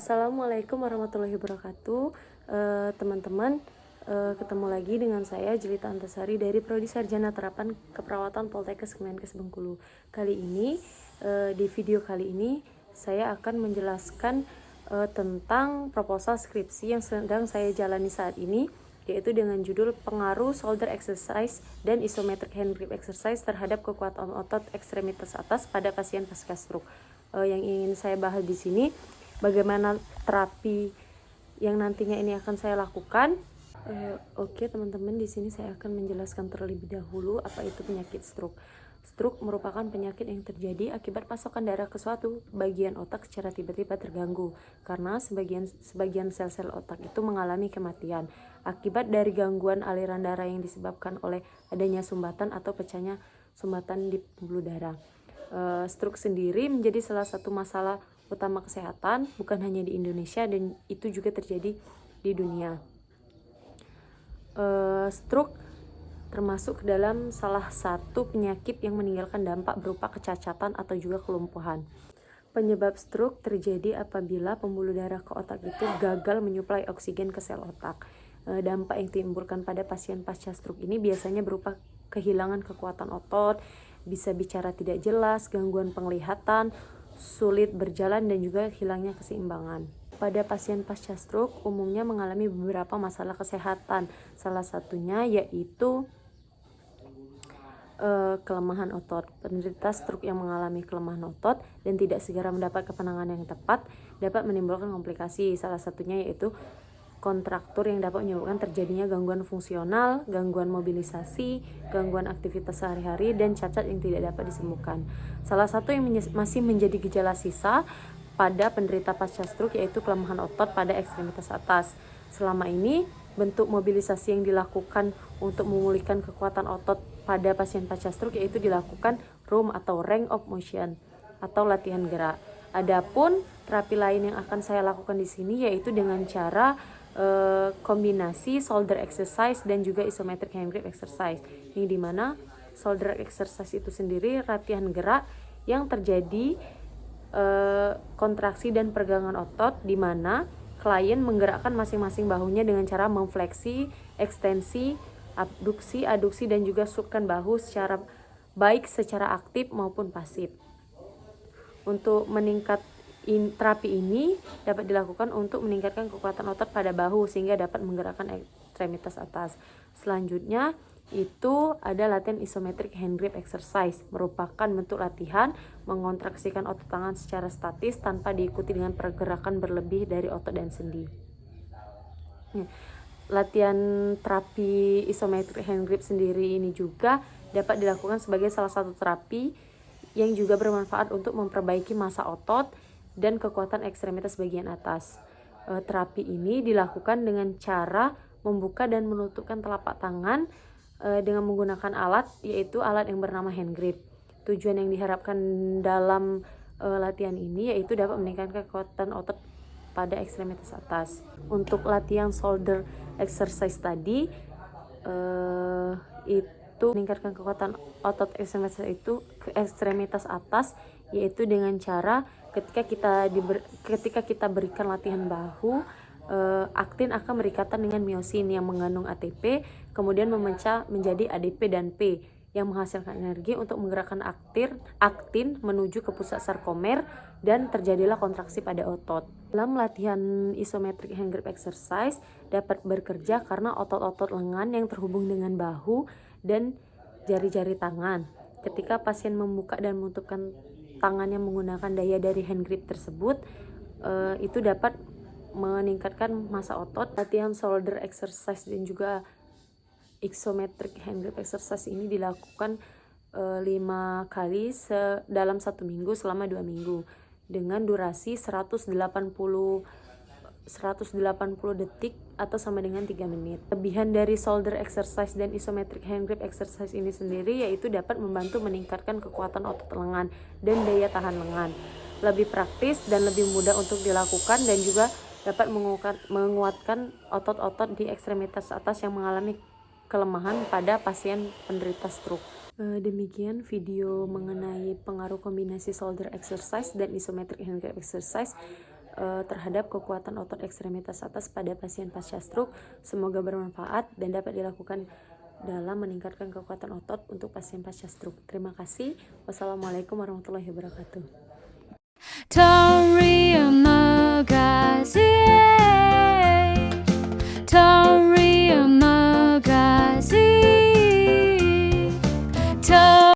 Assalamualaikum warahmatullahi wabarakatuh. Teman-teman, ketemu lagi dengan saya Jelita Antasari dari Prodi Sarjana Terapan Keperawatan Poltekkes Kemenkes Bengkulu. Kali ini, di video kali ini saya akan menjelaskan tentang proposal skripsi yang sedang saya jalani saat ini, yaitu dengan judul Pengaruh Shoulder Exercise dan Isometric Hand Grip Exercise terhadap kekuatan otot ekstremitas atas pada pasien pasca stroke. Yang ingin saya bahas di sini, bagaimana terapi yang nantinya ini akan saya lakukan. Oke teman-teman, di sini saya akan menjelaskan terlebih dahulu apa itu penyakit stroke. Stroke merupakan penyakit yang terjadi akibat pasokan darah ke suatu bagian otak secara tiba-tiba terganggu karena sebagian sel-sel otak itu mengalami kematian akibat dari gangguan aliran darah yang disebabkan oleh adanya sumbatan atau pecahnya sumbatan di pembuluh darah. Stroke sendiri menjadi salah satu masalah utama kesehatan bukan hanya di Indonesia, dan itu juga terjadi di dunia. Stroke termasuk dalam salah satu penyakit yang meninggalkan dampak berupa kecacatan atau juga kelumpuhan. Penyebab stroke terjadi apabila pembuluh darah ke otak itu gagal menyuplai oksigen ke sel otak. Dampak yang ditimbulkan pada pasien pasca stroke ini biasanya berupa kehilangan kekuatan otot, bisa bicara tidak jelas, gangguan penglihatan, sulit berjalan, dan juga hilangnya keseimbangan. Pada pasien pasca stroke umumnya mengalami beberapa masalah kesehatan. Salah satunya yaitu kelemahan otot. Penderita stroke yang mengalami kelemahan otot dan tidak segera mendapat penanganan yang tepat dapat menimbulkan komplikasi. Salah satunya yaitu kontraktur yang dapat menyebabkan terjadinya gangguan fungsional, gangguan mobilisasi, gangguan aktivitas sehari-hari, dan cacat yang tidak dapat disembuhkan. Salah satu yang masih menjadi gejala sisa pada penderita pasca stroke yaitu kelemahan otot pada ekstremitas atas. Selama ini, bentuk mobilisasi yang dilakukan untuk memulihkan kekuatan otot pada pasien pasca stroke yaitu dilakukan ROM atau range of motion atau latihan gerak. Adapun terapi lain yang akan saya lakukan di sini yaitu dengan cara kombinasi shoulder exercise dan juga isometric hand grip exercise, yang dimana shoulder exercise itu sendiri latihan gerak yang terjadi kontraksi dan pergangan otot, di mana klien menggerakkan masing-masing bahunya dengan cara memfleksi, ekstensi, abduksi, aduksi, dan juga sukkan bahu secara baik secara aktif maupun pasif. Untuk terapi ini dapat dilakukan untuk meningkatkan kekuatan otot pada bahu sehingga dapat menggerakkan ekstremitas atas. Selanjutnya itu ada latihan isometric hand grip exercise, merupakan bentuk latihan mengontraksikan otot tangan secara statis tanpa diikuti dengan pergerakan berlebih dari otot dan sendi. Latihan terapi isometric hand grip sendiri ini juga dapat dilakukan sebagai salah satu terapi yang juga bermanfaat untuk memperbaiki massa otot dan kekuatan ekstremitas bagian atas. Terapi ini dilakukan dengan cara membuka dan menutupkan telapak tangan dengan menggunakan alat, yaitu alat yang bernama hand grip. Tujuan yang diharapkan dalam latihan ini yaitu dapat meningkatkan kekuatan otot pada ekstremitas atas. Untuk latihan shoulder exercise tadi itu meningkatkan kekuatan otot ekstremitas atas yaitu dengan cara ketika kita berikan latihan bahu, aktin akan berikatan dengan miosin yang mengandung ATP, kemudian memecah menjadi ADP dan P yang menghasilkan energi untuk menggerakkan aktin menuju ke pusat sarkomer, dan terjadilah kontraksi pada otot. Dalam latihan isometric hand grip exercise dapat bekerja karena otot-otot lengan yang terhubung dengan bahu dan jari-jari tangan. Ketika pasien membuka dan menutupkan tangannya menggunakan daya dari hand grip tersebut, itu dapat meningkatkan massa otot. Latihan shoulder exercise dan juga isometric hand grip exercise ini dilakukan 5 kali dalam 1 minggu selama 2 minggu dengan durasi 180 detik atau sama dengan 3 menit. Kelebihan dari shoulder exercise dan isometric hand grip exercise ini sendiri yaitu dapat membantu meningkatkan kekuatan otot lengan dan daya tahan lengan. Lebih praktis dan lebih mudah untuk dilakukan, dan juga dapat menguatkan otot-otot di ekstremitas atas yang mengalami kelemahan pada pasien penderita stroke. Demikian video mengenai pengaruh kombinasi shoulder exercise dan isometric hand grip exercise terhadap kekuatan otot ekstremitas atas pada pasien pasca stroke. Semoga bermanfaat dan dapat dilakukan dalam meningkatkan kekuatan otot untuk pasien pasca stroke. Terima kasih. Wassalamualaikum warahmatullahi wabarakatuh.